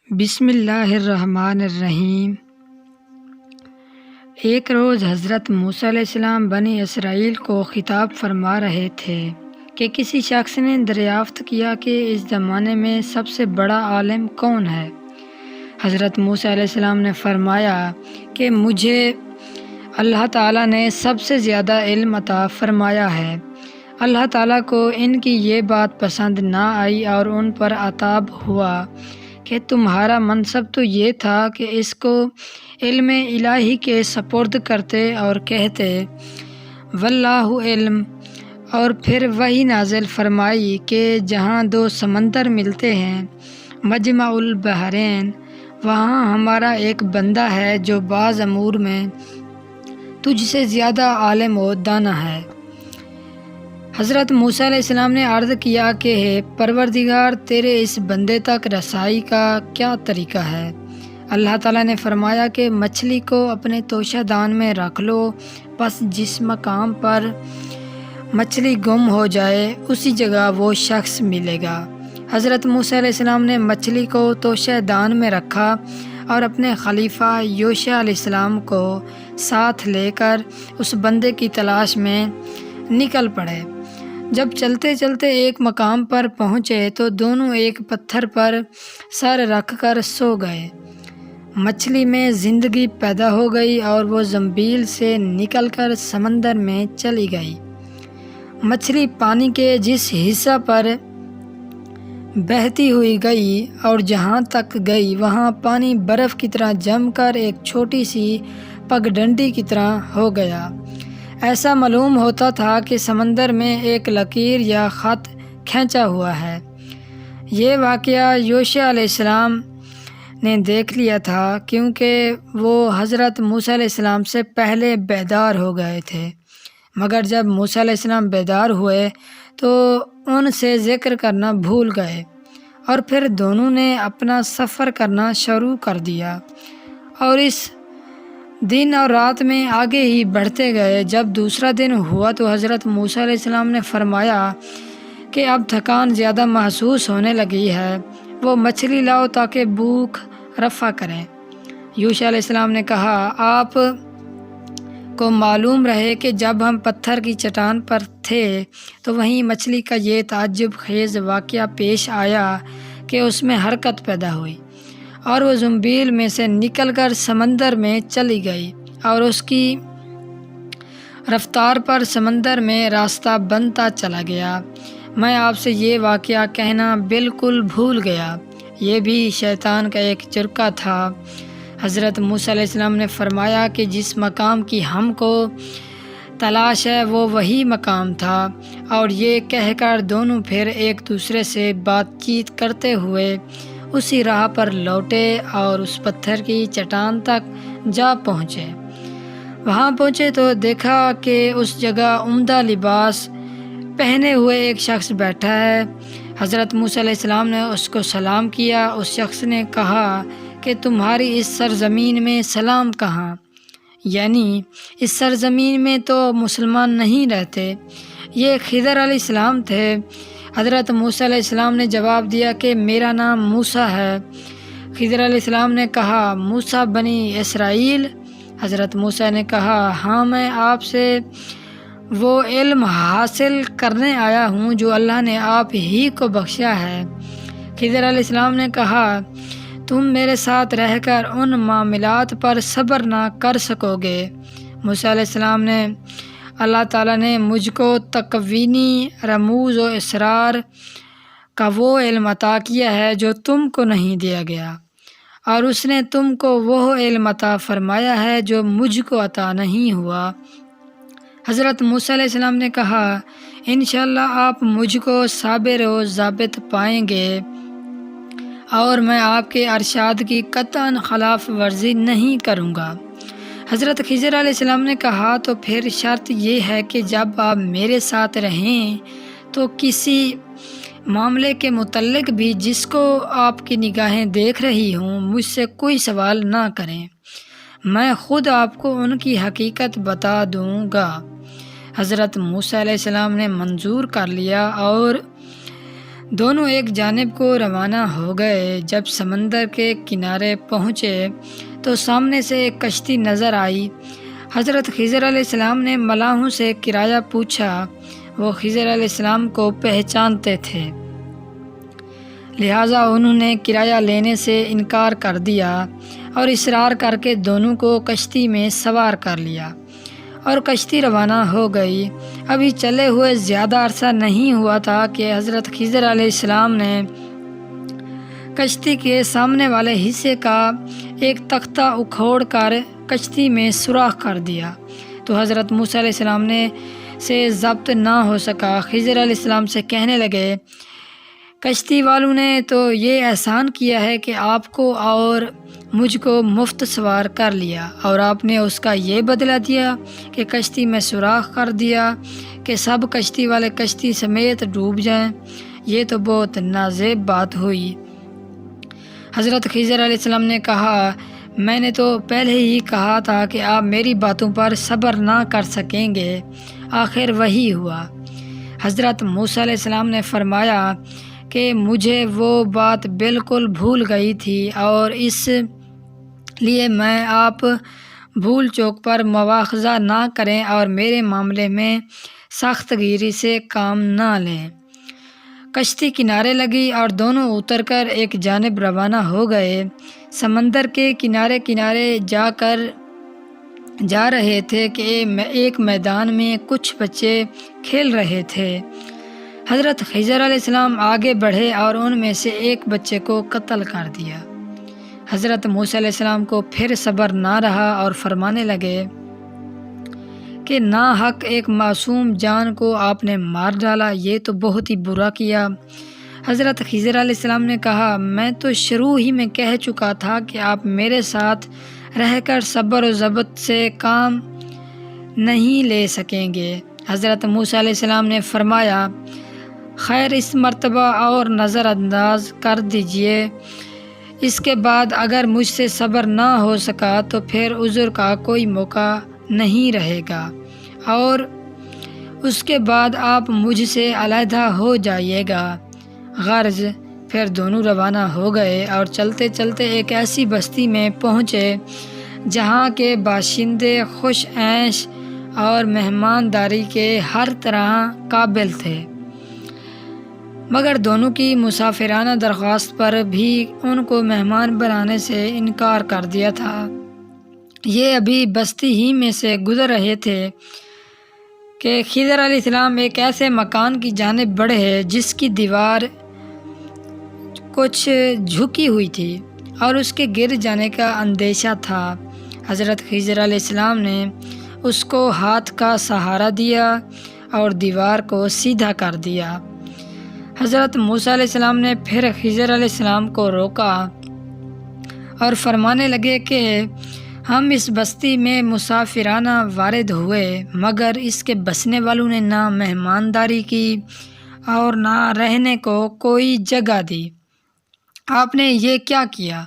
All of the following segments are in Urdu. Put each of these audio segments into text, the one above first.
بسم اللہ الرحمن الرحیم۔ ایک روز حضرت موسیٰ علیہ السلام بنی اسرائیل کو خطاب فرما رہے تھے کہ کسی شخص نے دریافت کیا کہ اس زمانے میں سب سے بڑا عالم کون ہے۔ حضرت موسیٰ علیہ السلام نے فرمایا کہ مجھے اللہ تعالیٰ نے سب سے زیادہ علم عطا فرمایا ہے۔ اللہ تعالیٰ کو ان کی یہ بات پسند نہ آئی اور ان پر عتاب ہوا کہ تمہارا منصب تو یہ تھا کہ اس کو علم الہی کے سپرد کرتے اور کہتے واللہ علم، اور پھر وحی نازل فرمائی کہ جہاں دو سمندر ملتے ہیں مجمع البحرین، وہاں ہمارا ایک بندہ ہے جو بعض امور میں تجھ سے زیادہ عالم و دانا ہے۔ حضرت موسیٰ علیہ السلام نے عرض کیا کہ ہے پروردگار، تیرے اس بندے تک رسائی کا کیا طریقہ ہے؟ اللہ تعالیٰ نے فرمایا کہ مچھلی کو اپنے توشہ دان میں رکھ لو، پس جس مقام پر مچھلی گم ہو جائے اسی جگہ وہ شخص ملے گا۔ حضرت موسیٰ علیہ السلام نے مچھلی کو توشہ دان میں رکھا اور اپنے خلیفہ یوشع علیہ السلام کو ساتھ لے کر اس بندے کی تلاش میں نکل پڑے۔ جب چلتے چلتے ایک مقام پر پہنچے تو دونوں ایک پتھر پر سر رکھ کر سو گئے۔ مچھلی میں زندگی پیدا ہو گئی اور وہ زنبیل سے نکل کر سمندر میں چلی گئی۔ مچھلی پانی کے جس حصہ پر بہتی ہوئی گئی اور جہاں تک گئی وہاں پانی برف کی طرح جم کر ایک چھوٹی سی پگڈنڈی کی طرح ہو گیا۔ ایسا معلوم ہوتا تھا کہ سمندر میں ایک لکیر یا خط کھینچا ہوا ہے۔ یہ واقعہ یوشع علیہ السلام نے دیکھ لیا تھا کیونکہ وہ حضرت موسیٰ علیہ السلام سے پہلے بیدار ہو گئے تھے، مگر جب موسیٰ علیہ السلام بیدار ہوئے تو ان سے ذکر کرنا بھول گئے، اور پھر دونوں نے اپنا سفر کرنا شروع کر دیا اور اس دن اور رات میں آگے ہی بڑھتے گئے۔ جب دوسرا دن ہوا تو حضرت موسیٰ علیہ السلام نے فرمایا کہ اب تھکان زیادہ محسوس ہونے لگی ہے، وہ مچھلی لاؤ تاکہ بھوک رفع کریں۔ یوشع علیہ السلام نے کہا، آپ کو معلوم رہے کہ جب ہم پتھر کی چٹان پر تھے تو وہیں مچھلی کا یہ تعجب خیز واقعہ پیش آیا کہ اس میں حرکت پیدا ہوئی اور وہ زنبیل میں سے نکل کر سمندر میں چلی گئی اور اس کی رفتار پر سمندر میں راستہ بنتا چلا گیا۔ میں آپ سے یہ واقعہ کہنا بالکل بھول گیا، یہ بھی شیطان کا ایک چرکا تھا۔ حضرت موسیٰ علیہ السلام نے فرمایا کہ جس مقام کی ہم کو تلاش ہے وہ وہی مقام تھا، اور یہ کہہ کر دونوں پھر ایک دوسرے سے بات چیت کرتے ہوئے اسی راہ پر لوٹے اور اس پتھر کی چٹان تک جا پہنچے۔ وہاں پہنچے تو دیکھا کہ اس جگہ عمدہ لباس پہنے ہوئے ایک شخص بیٹھا ہے۔ حضرت موسیٰ علیہ السلام نے اس کو سلام کیا۔ اس شخص نے کہا کہ تمہاری اس سرزمین میں سلام کہاں؟ یعنی اس سرزمین میں تو مسلمان نہیں رہتے۔ یہ خضر علیہ السلام تھے۔ حضرت موسیٰ علیہ السلام نے جواب دیا کہ میرا نام موسیٰ ہے۔ خضر علیہ السلام نے کہا، موسیٰ بنی اسرائیل؟ حضرت موسیٰ نے کہا، ہاں، میں آپ سے وہ علم حاصل کرنے آیا ہوں جو اللہ نے آپ ہی کو بخشا ہے۔ خضر علیہ السلام نے کہا، تم میرے ساتھ رہ کر ان معاملات پر صبر نہ کر سکو گے۔ موسیٰ علیہ السلام نے، اللہ تعالیٰ نے مجھ کو تکوینی رموز و اسرار کا وہ علم عطا کیا ہے جو تم کو نہیں دیا گیا، اور اس نے تم کو وہ علم عطا فرمایا ہے جو مجھ کو عطا نہیں ہوا۔ حضرت موسیٰ علیہ السلام نے کہا، انشاءاللہ آپ مجھ کو صابر و ضابط پائیں گے، اور میں آپ کے ارشاد کی قطعاً خلاف ورزی نہیں کروں گا۔ حضرت خضر علیہ السلام نے کہا، تو پھر شرط یہ ہے کہ جب آپ میرے ساتھ رہیں تو کسی معاملے کے متعلق بھی جس کو آپ کی نگاہیں دیکھ رہی ہوں مجھ سے کوئی سوال نہ کریں، میں خود آپ کو ان کی حقیقت بتا دوں گا۔ حضرت موسیٰ علیہ السلام نے منظور کر لیا اور دونوں ایک جانب کو روانہ ہو گئے۔ جب سمندر کے کنارے پہنچے تو سامنے سے ایک کشتی نظر آئی۔ حضرت خضر علیہ السلام نے ملاحوں سے کرایہ پوچھا۔ وہ خضر علیہ السلام کو پہچانتے تھے، لہٰذا انہوں نے کرایہ لینے سے انکار کر دیا اور اصرار کر کے دونوں کو کشتی میں سوار کر لیا اور کشتی روانہ ہو گئی۔ ابھی چلے ہوئے زیادہ عرصہ نہیں ہوا تھا کہ حضرت خضر علیہ السلام نے کشتی کے سامنے والے حصے کا ایک تختہ اکھوڑ کر کشتی میں سوراخ کر دیا تو حضرت موسیٰ علیہ السلام سے ضبط نہ ہو سکا۔ خضر علیہ السلام سے کہنے لگے، کشتی والوں نے تو یہ احسان کیا ہے کہ آپ کو اور مجھ کو مفت سوار کر لیا، اور آپ نے اس کا یہ بدلہ دیا کہ کشتی میں سوراخ کر دیا کہ سب کشتی والے کشتی سمیت ڈوب جائیں۔ یہ تو بہت نازیب بات ہوئی۔ حضرت خضر علیہ السلام نے کہا، میں نے تو پہلے ہی کہا تھا کہ آپ میری باتوں پر صبر نہ کر سکیں گے، آخر وہی ہوا۔ حضرت موسیٰ علیہ السلام نے فرمایا کہ مجھے وہ بات بالکل بھول گئی تھی، اور اس لیے میں آپ بھول چوک پر مواخذہ نہ کریں اور میرے معاملے میں سخت گیری سے کام نہ لیں۔ کشتی کنارے لگی اور دونوں اتر کر ایک جانب روانہ ہو گئے۔ سمندر کے کنارے جا رہے تھے کہ ایک میدان میں کچھ بچے کھیل رہے تھے۔ حضرت خضر علیہ السلام آگے بڑھے اور ان میں سے ایک بچے کو قتل کر دیا۔ حضرت موسیٰ علیہ السلام کو پھر صبر نہ رہا اور فرمانے لگے کہ ناحق ایک معصوم جان کو آپ نے مار ڈالا، یہ تو بہت ہی برا کیا۔ حضرت خضر علیہ السلام نے کہا، میں تو شروع ہی میں کہہ چکا تھا کہ آپ میرے ساتھ رہ کر صبر و ضبط سے کام نہیں لے سکیں گے۔ حضرت موسیٰ علیہ السلام نے فرمایا، خیر اس مرتبہ اور نظر انداز کر دیجئے، اس کے بعد اگر مجھ سے صبر نہ ہو سکا تو پھر عذر کا کوئی موقع نہیں رہے گا، اور اس کے بعد آپ مجھ سے علیحدہ ہو جائیے گا۔ غرض پھر دونوں روانہ ہو گئے اور چلتے چلتے ایک ایسی بستی میں پہنچے جہاں کے باشندے خوش عیش اور مہمانداری کے ہر طرح قابل تھے، مگر دونوں کی مسافرانہ درخواست پر بھی ان کو مہمان بنانے سے انکار کر دیا تھا۔ یہ ابھی بستی ہی میں سے گزر رہے تھے کہ خضر علیہ السلام ایک ایسے مکان کی جانب بڑھے جس کی دیوار کچھ جھکی ہوئی تھی اور اس کے گر جانے کا اندیشہ تھا۔ حضرت خضر علیہ السلام نے اس کو ہاتھ کا سہارا دیا اور دیوار کو سیدھا کر دیا۔ حضرت موسیٰ علیہ السلام نے پھر خضر علیہ السلام کو روکا اور فرمانے لگے کہ ہم اس بستی میں مسافرانہ وارد ہوئے، مگر اس کے بسنے والوں نے نہ مہمانداری کی اور نہ رہنے کو کوئی جگہ دی۔ آپ نے یہ کیا کیا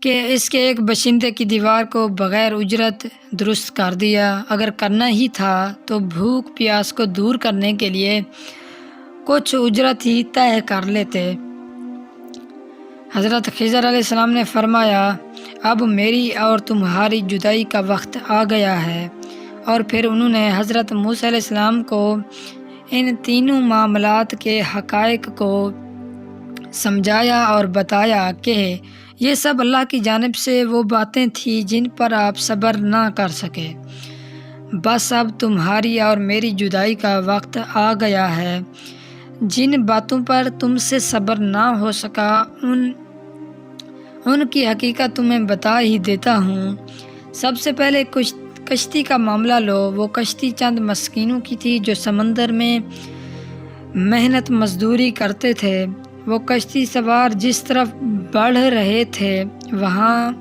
کہ اس کے ایک باشندے کی دیوار کو بغیر اجرت درست کر دیا؟ اگر کرنا ہی تھا تو بھوک پیاس کو دور کرنے کے لیے کچھ اجرت ہی طے کر لیتے۔ حضرت خضر علیہ السلام نے فرمایا، اب میری اور تمہاری جدائی کا وقت آ گیا ہے، اور پھر انہوں نے حضرت موسیٰ علیہ السلام کو ان تینوں معاملات کے حقائق کو سمجھایا اور بتایا کہ یہ سب اللہ کی جانب سے وہ باتیں تھیں جن پر آپ صبر نہ کر سکے۔ بس اب تمہاری اور میری جدائی کا وقت آ گیا ہے۔ جن باتوں پر تم سے صبر نہ ہو سکا ان کی حقیقت تمہیں بتا ہی دیتا ہوں۔ سب سے پہلے کشتی کا معاملہ لو۔ وہ کشتی چند مسکینوں کی تھی جو سمندر میں محنت مزدوری کرتے تھے۔ وہ کشتی سوار جس طرف بڑھ رہے تھے وہاں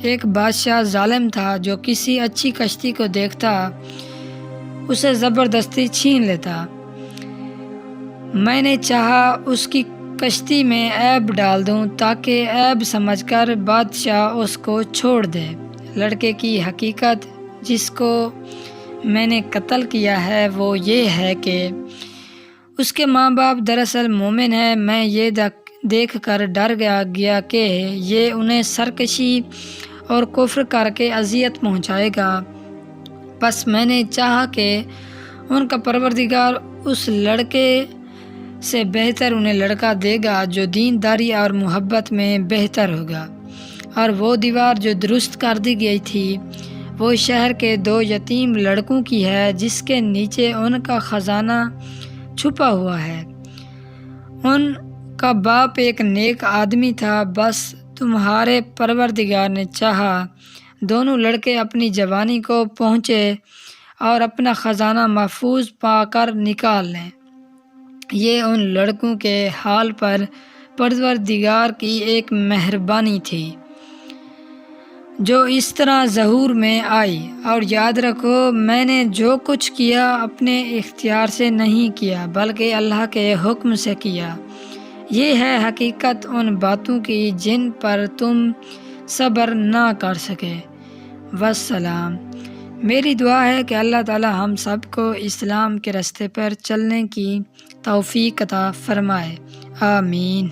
ایک بادشاہ ظالم تھا جو کسی اچھی کشتی کو دیکھتا اسے زبردستی چھین لیتا۔ میں نے چاہا اس کی کشتی میں عیب ڈال دوں تاکہ عیب سمجھ کر بادشاہ اس کو چھوڑ دے۔ لڑکے کی حقیقت جس کو میں نے قتل کیا ہے وہ یہ ہے کہ اس کے ماں باپ دراصل مومن ہیں۔ میں یہ دیکھ کر ڈر گیا کہ یہ انہیں سرکشی اور کفر کر کے اذیت پہنچائے گا۔ بس میں نے چاہا کہ ان کا پروردگار اس لڑکے سے بہتر انہیں لڑکا دے گا جو دینداری اور محبت میں بہتر ہوگا، اور وہ دیوار جو درست کر دی گئی تھی وہ شہر کے 2 یتیم لڑکوں کی ہے جس کے نیچے ان کا خزانہ چھپا ہوا ہے۔ ان کا باپ ایک نیک آدمی تھا۔ بس تمہارے پروردگار نے چاہا دونوں لڑکے اپنی جوانی کو پہنچے اور اپنا خزانہ محفوظ پا کر نکال لیں۔ یہ ان لڑکوں کے حال پر پروردگار کی ایک مہربانی تھی جو اس طرح ظہور میں آئی۔ اور یاد رکھو میں نے جو کچھ کیا اپنے اختیار سے نہیں کیا بلکہ اللہ کے حکم سے کیا۔ یہ ہے حقیقت ان باتوں کی جن پر تم صبر نہ کر سکے۔ والسلام۔ میری دعا ہے کہ اللہ تعالی ہم سب کو اسلام کے راستے پر چلنے کی توفیق عطا فرمائے۔ آمین۔